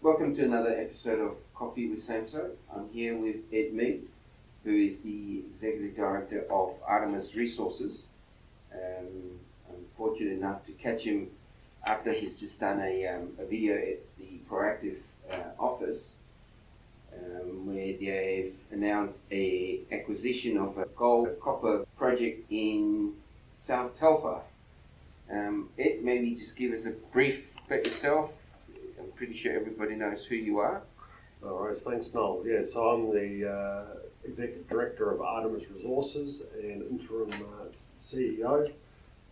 Welcome to another episode of Coffee with Samso. I'm here with Ed Mead, who is the Executive Director of Artemis Resources. I'm fortunate enough to catch him after he's just done a video at the Proactive office where they've announced a acquisition of a gold copper project in South Telfer. Ed, maybe just give us a brief about yourself. I'm pretty sure everybody knows who you are. All right, thanks, Noel. Yeah, so I'm the Executive Director of Artemis Resources and Interim CEO.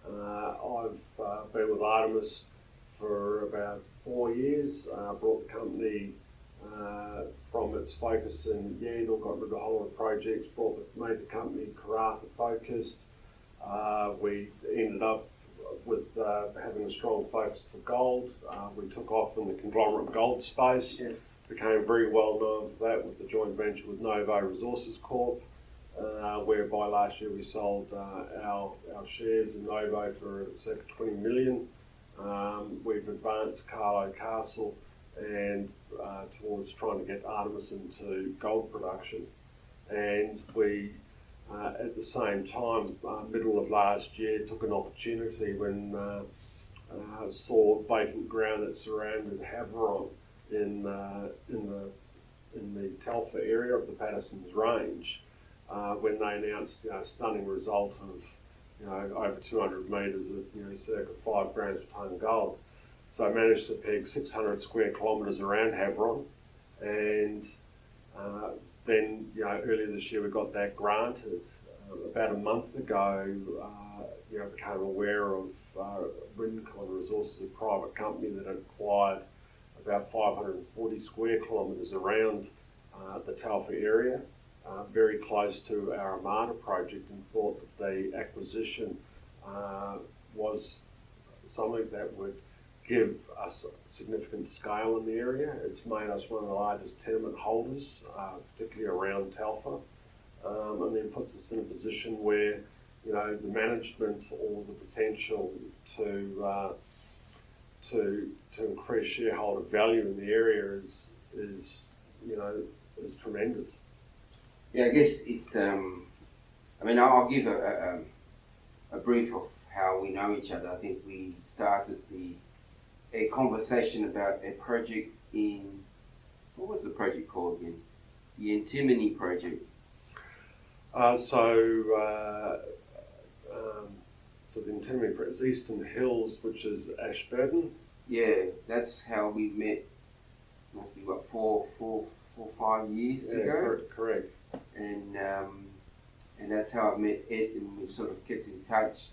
I've been with Artemis for about 4 years. Brought the company from its focus in Yandal, got rid of a whole lot of projects, made the company Karratha focused. We ended up with having a strong focus for gold. We took off in the conglomerate gold space, became very well known for that with the joint venture with Novo Resources Corp, whereby last year we sold our shares in Novo for circa 20 million. We've advanced Carlo Castle and towards trying to get Artemis into gold production, and we at the same time, middle of last year, took an opportunity when saw vacant ground that surrounded Havieron in the Telfer area of the Patterson's Range, when they announced a stunning result of over 200 metres at circa 5 grams per tonne gold. So I managed to peg 600 square kilometres around Havieron, and then earlier this year we got that granted. About a month ago, became aware of Rincon Resources, a private company that had acquired about 540 square kilometres around the Telfer area, very close to our Armada project, and thought that the acquisition was something that would give us significant scale in the area. It's made us one of the largest tenement holders, particularly around Telfer, and then puts us in a position where the management or the potential to increase shareholder value in the area is tremendous. Yeah, I guess it's. I'll give a brief of how we know each other. I think we started a conversation about a project in, what was the project called again? The Antimony project. So the Antimony project is Eastern Hills, which is Ashburton. Yeah, that's how we met. Must be what, 5 years ago. Correct. And that's how I've met Ed, and we've sort of kept in touch.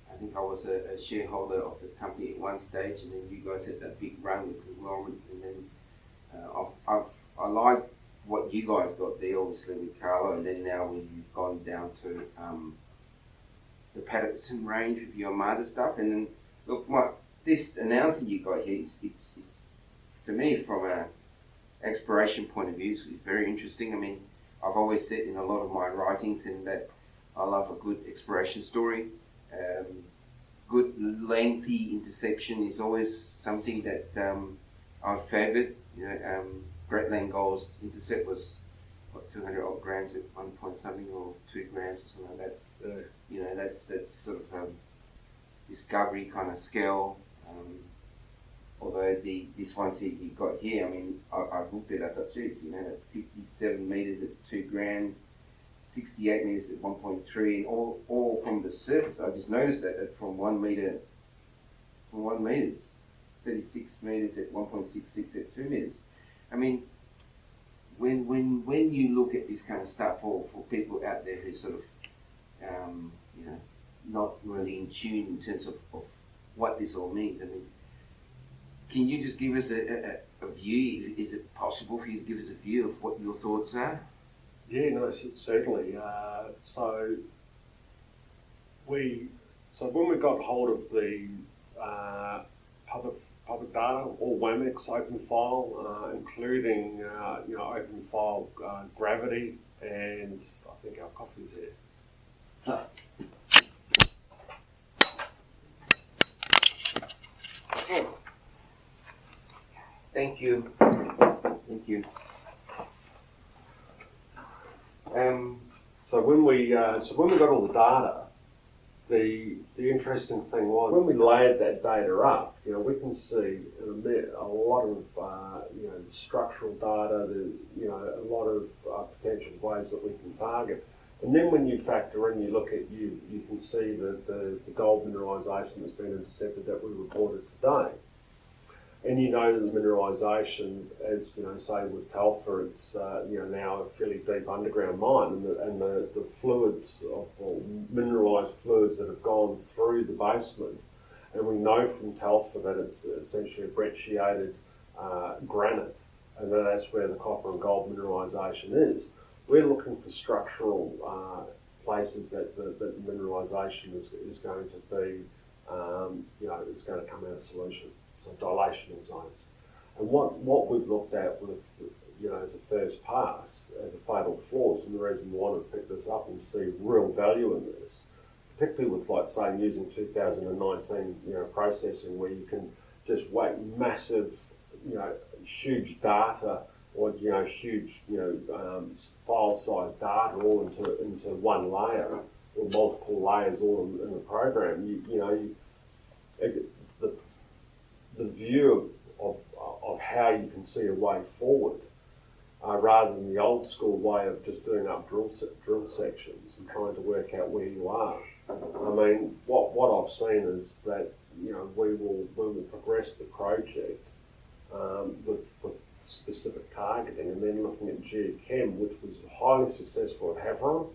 I think I was a shareholder of the company at one stage, and then you guys had that big run with conglomerate, and then I like what you guys got there, obviously with Carlo, and then now we've gone down to the Patterson range with your Armada stuff, and then look, this announcement you got here, it's to me from an exploration point of view, it's very interesting. I mean, I've always said in a lot of my writings in that I love a good exploration story. Good lengthy interception is always something that I've favoured. Great Langol's intercept was 200 odd grams at 1 point something, or 2 grams or something. That's sort of discovery kind of scale. Although this one you got here, I mean, I looked at it, I thought, geez, 57 metres at 2 grams, 68 metres at 1.3, all from the surface. I just noticed that from 1 metre, 36 metres at 1.66 at 2 metres. I mean, when you look at this kind of stuff for people out there who sort of, not really in tune in terms of what this all means, I mean, can you just give us a view? Is it possible for you to give us a view of what your thoughts are? Yeah, no, certainly. So when we got hold of the public data, all WAMEX open file, including open file gravity, and I think our coffee's here. Thank you. Thank you. So when we got all the data, the interesting thing was when we layered that data up, we can see a lot of structural data, a lot of potential ways that we can target. And then when you factor in, you can see that the gold mineralisation that's been intercepted that we reported today. And that the mineralisation, as say with Telfer, it's now a fairly deep underground mine, and the fluids or mineralised fluids that have gone through the basement, and we know from Telfer that it's essentially a brecciated granite, and that's where the copper and gold mineralisation is. We're looking for structural places that the mineralisation is going to be, is going to come out of solution. So dilational zones. And what we've looked at with, as a first pass, as a fatal flaws, and the reason we want to pick this up and see real value in this, particularly with, like, say, using 2019, processing, where you can just whack massive, huge data or, huge, file size data all into one layer or multiple layers all in the program. The view of how you can see a way forward, rather than the old school way of just doing up drill sections and trying to work out where you are. I mean, what I've seen is that we will progress the project with specific targeting, and then looking at geochem, which was highly successful at Havieron.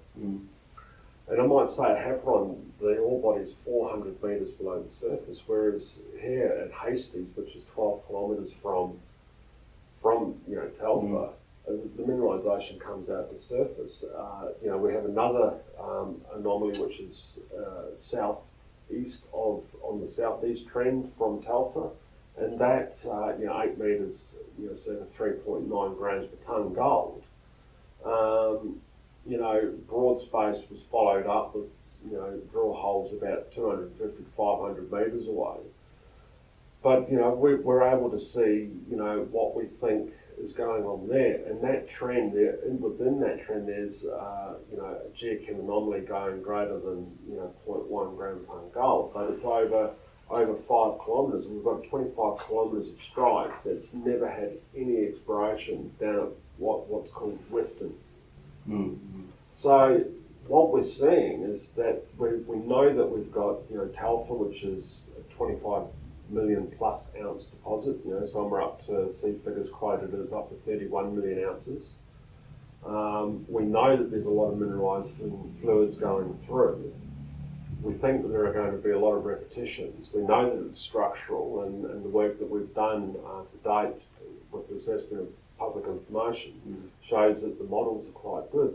And I might say at Havieron, the ore body is 400 metres below the surface, whereas here at Hastings, which is 12 kilometres from Telfer, the mineralisation comes out to surface. We have another anomaly, which is southeast on the southeast trend from Telfer, and that 8 metres, circa 3.9 grams per tonne gold. Broad space was followed up with, drill holes about 250 to 500 metres away. But, we're able to see, what we think is going on there. And that trend there, within that trend, there's, a geochem anomaly going greater than, 0.1 gram per tonne gold. But it's over 5 kilometres, and we've got 25 kilometres of strike that's never had any exploration down at what's called Western. So what we're seeing is that we know that we've got Telfer, which is a 25 million plus ounce deposit. Some are up to, see figures quoted as up to 31 million ounces. We know that there's a lot of mineralised fluids going through. We think that there are going to be a lot of repetitions. We know that it's structural, and the work that we've done to date with the assessment of public information shows that the models are quite good.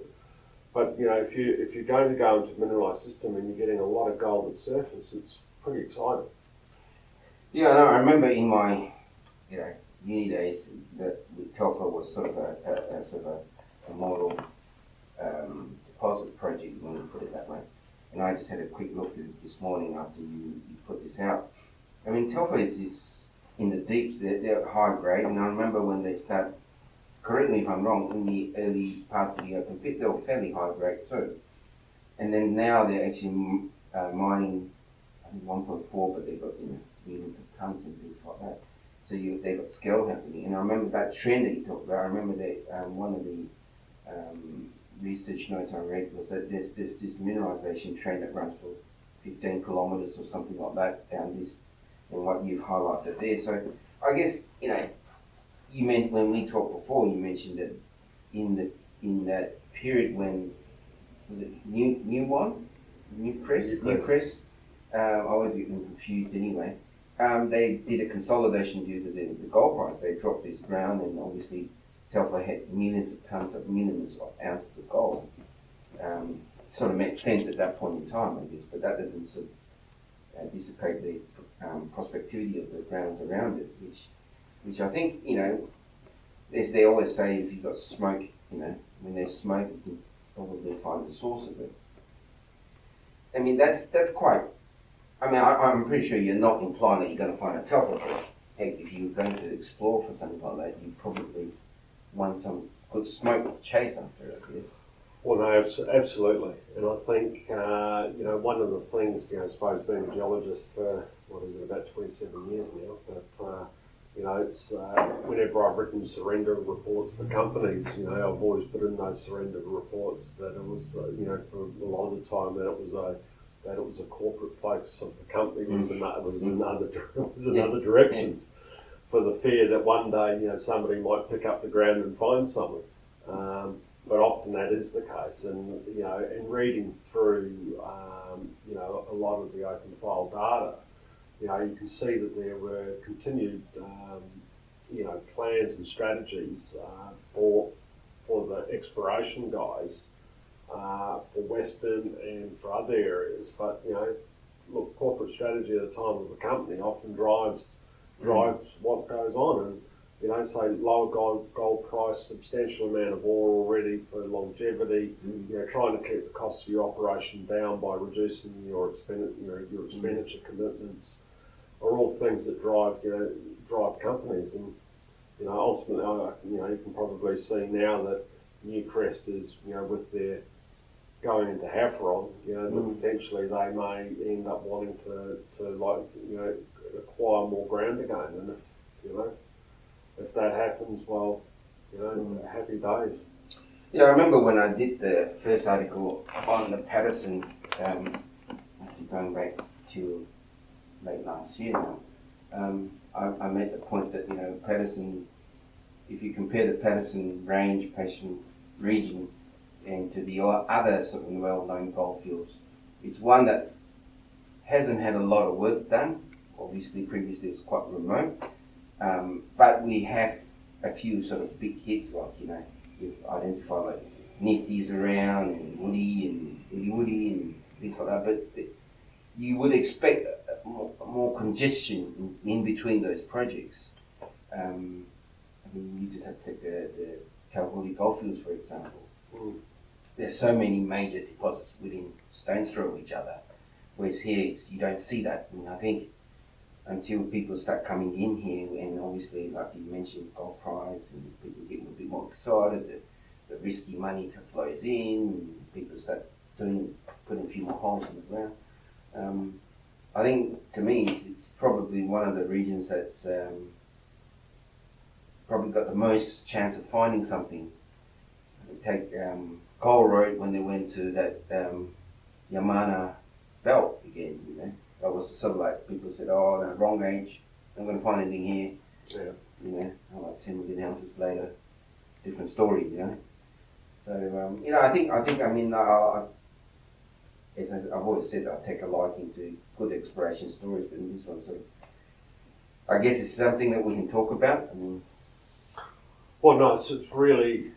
But if you're going to go into a mineralised system and you're getting a lot of gold at surface, it's pretty exciting. Yeah, I remember in my uni days that Telfer was sort of a model deposit project, when you put it that way. And I just had a quick look at it this morning after you put this out. I mean, Telfer is in the deeps. They're high grade, and I remember when they start. Correct me if I'm wrong, in the early parts of the open pit, they were fairly high grade too. And then now they're actually mining, I think 1.4, but they've got millions of tonnes and things like that. So they've got scale happening. And I remember that trend that you talked about. I remember that one of the research notes I read was that there's this mineralisation trend that runs for 15 kilometres or something like that down this, and what you've highlighted there. So I guess, you meant when we talked before, you mentioned that in that period when, was it Newcrest? I always get them confused anyway. They did a consolidation due to the gold price. They dropped this ground, and obviously Telfer had millions of tonnes of millions of ounces of gold. Sort of makes sense at that point in time, I guess, but that doesn't sort of dissipate the prospectivity of the grounds around it, which I think, as they always say, if you've got smoke, when there's smoke, you can probably find the source of it. I mean, that's quite, I'm pretty sure you're not implying that you're going to find a Telfer core. heck, if you were going to explore for something like that, you probably want some good smoke to chase after, I guess. Well, no, absolutely. And I think, one of the things, I suppose being a geologist for, about 27 years now, but, it's whenever I've written surrender reports for companies, I've always put in those surrender reports that it was, for a lot of the time that it was a corporate focus of the company, was in other directions, for the fear that one day, somebody might pick up the ground and find something. But often that is the case, and in reading through, a lot of the open file data, you can see that there were continued, plans and strategies for the exploration guys, for Western and for other areas. But look, corporate strategy at the time of the company often drives what goes on, and say lower gold price, substantial amount of ore already for longevity, trying to keep the costs of your operation down by reducing your expenditure commitments, are all things that drive companies. And ultimately, you can probably see now that Newcrest is, with their going into Havron, that potentially they may end up wanting to acquire more ground again. And if that happens, well, happy days. I remember when I did the first article on the Patterson, actually going back to late last year now, I made the point that, Patterson, if you compare the Patterson range, Patterson region, and to the other sort of well-known goldfields, it's one that hasn't had a lot of work done. Obviously, previously it was quite remote. But we have a few sort of big hits, like, you've identified like Nifty's around and Woody and things like that. But you would expect more congestion in between those projects. You just have to take the Kalgoorlie Goldfields, for example. There's so many major deposits within stone's throw of each other, whereas here you don't see that. And I think until people start coming in here, and obviously, like you mentioned, gold price, and people getting a bit more excited, the risky money flows in, and people start putting a few more holes in the ground. I think, to me, it's probably one of the regions that's probably got the most chance of finding something. Take Coal Road, when they went to that Yamana belt again, that was sort of like people said, oh, no, wrong age, I'm going to find anything here. Yeah. Like 10 million ounces later, different story, So, as I've always said, I take a liking to good exploration stories, but in this one, sort of, I guess it's something that we can talk about. Well, no, it's really,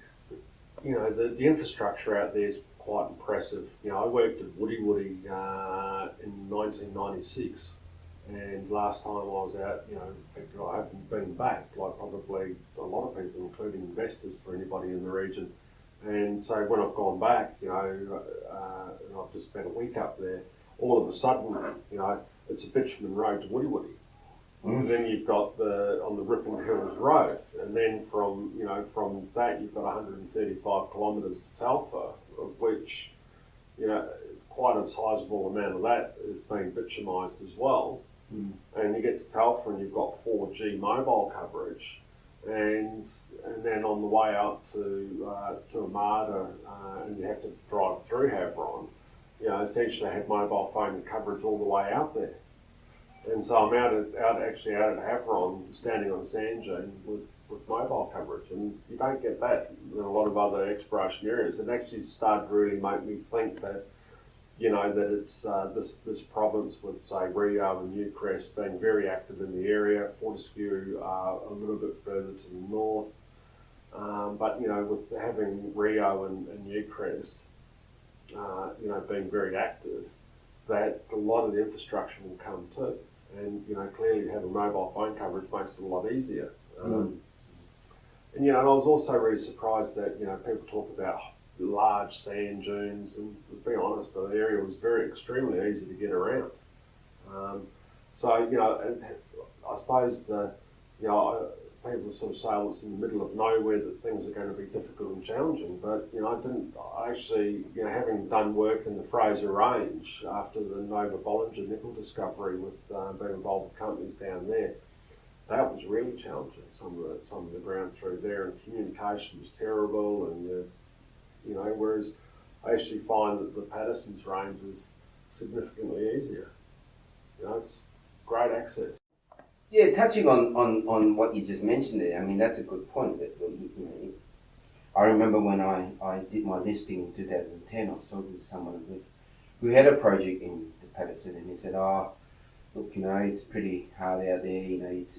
the infrastructure out there is quite impressive. I worked at Woody in 1996, and last time I was out, I haven't been back, like probably a lot of people, including investors, for anybody in the region. And so when I've gone back, and I've just spent a week up there, all of a sudden, it's a bitumen road to Woody. And then you've got on the Rippon Hills Road, and then from that you've got 135 kilometres to Telfer, of which quite a sizable amount of that is being bitumised as well. And you get to Telfer and you've got 4G mobile coverage, and then on the way out to Armada, and you have to drive through Havron, essentially had mobile phone coverage all the way out there. And so I'm out at Havron, standing on a sand dune with mobile coverage, and you don't get that in a lot of other exploration areas. It actually started to really make me think that, that it's this province with, say, Rio and Newcrest being very active in the area, Fortescue a little bit further to the north, but with having Rio and Newcrest, being very active, that a lot of the infrastructure will come too. And clearly having mobile phone coverage makes it a lot easier. And I was also really surprised that people talk about large sand dunes, and to be honest, the area was extremely easy to get around. So I suppose the you know, people sort of say, well, it's in the middle of nowhere that things are going to be difficult and challenging. But, you know, I actually, you know, having done work in the Fraser Range after the Nova Bollinger nickel discovery with being involved with companies down there, that was really challenging. Some of the ground through there, and communication was terrible, and you know, whereas I actually find that the Patterson's range is significantly easier. You know, it's great access. Yeah, touching on what you just mentioned there, I mean, that's a good point. That, you know, I remember when I did my listing in 2010, I was talking to someone who had a project in the Patterson, and he said, oh, look, you know, it's pretty hard out there, you know, it's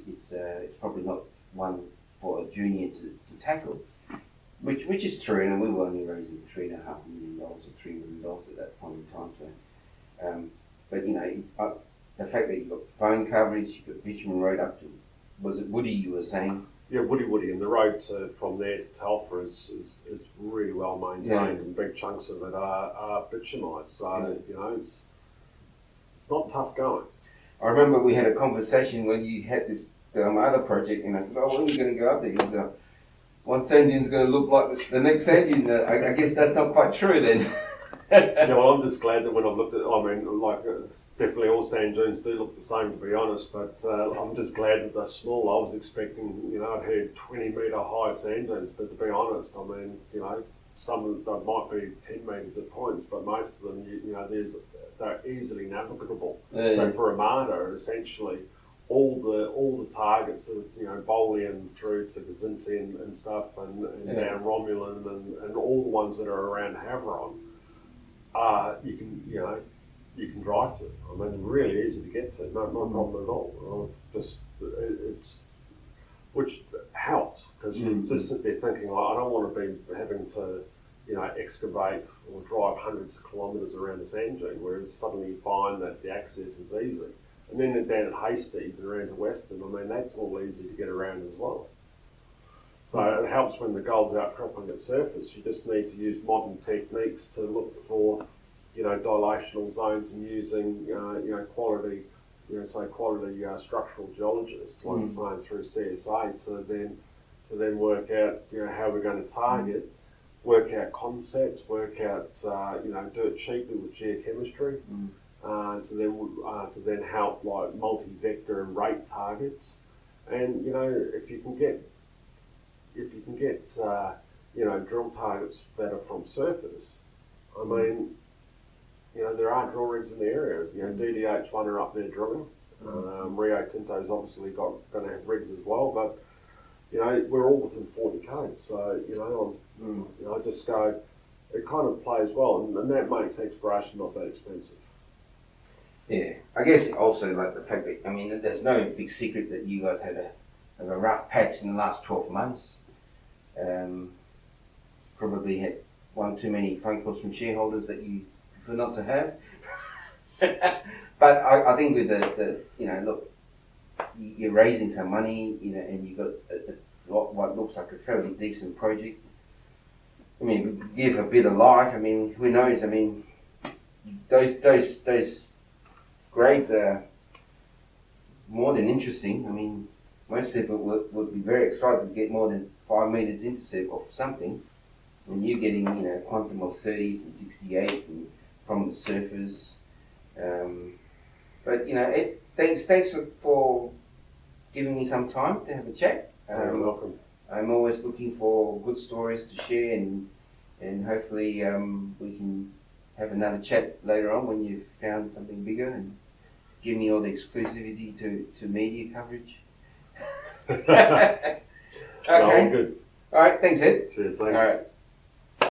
probably not one for a junior to tackle, which is true, and we were only raising $3.5 million or $3 million at that point in time. So, but you know, the fact that you've got phone coverage, you've got bitumen road up to, was it Woody you were saying? Yeah, Woody, and the road from there to Telfer is really well maintained, and big chunks of it are bitumised. So you know, it's not tough going. I remember we had a conversation when you had this other project, and I said, oh, when are you going to go up there? He said, one sand dune's going to look like the next sand dune. I guess that's not quite true then. Yeah, well, I'm just glad that when I've looked at, I mean, like, definitely all sand dunes do look the same, to be honest, but I'm just glad that they're small. I was expecting, you know, I'd heard 20-metre high sand dunes, but to be honest, I mean, you know, some of them might be 10 metres at points, but most of them, you know, they're easily navigable. Yeah. So for Armada, essentially, all the targets that, you know, Bolian through to Gazinti and stuff, and down Romulan, and all the ones that are around Havron, you can drive to. I mean, really easy to get to. No problem at all. Which helps, because you just sit there thinking, I don't want to be having to, you know, excavate or drive hundreds of kilometres around a sand dune, whereas suddenly you find that the access is easy. And then down at Hastings and around to Western, I mean, that's all easy to get around as well. So it helps when the gold's outcropping at surface. You just need to use modern techniques to look for, you know, dilational zones, and using, you know, quality, you know, say quality structural geologists, like saying through CSA, to then work out, you know, how we're going to target, work out concepts, work out, you know, do it cheaply with geochemistry, to then help like multi-vector and rate targets, and you know, if you can get you know, drill targets that are from surface, I mean, you know, there are drill rigs in the area. You know, DDH1 are up there drilling. Rio Tinto's obviously going to have rigs as well, but you know, we're all within 40 k's. So you know, you know, I just go. It kind of plays well, and that makes exploration not that expensive. Yeah, I guess also like the fact that, I mean, there's no big secret that you guys have a rough patch in the last 12 months. Probably had one too many phone calls from shareholders that you prefer not to have. But I think with the you know, look, you're raising some money, you know, and you've got what looks like a fairly decent project. I mean, give a bit of life. I mean, who knows? I mean, those grades are more than interesting. I mean, most people would be very excited to get more than 5 meters intercept of something. When you're getting, you know, quantum of 30s and 68s and from the surface. But you know, thanks for giving me some time to have a chat. You're welcome. I'm always looking for good stories to share, and hopefully we can have another chat later on when you've found something bigger, and give me all the exclusivity to media coverage. Okay. No, good. All right. Thanks, Ed. Cheers. Thanks. All right.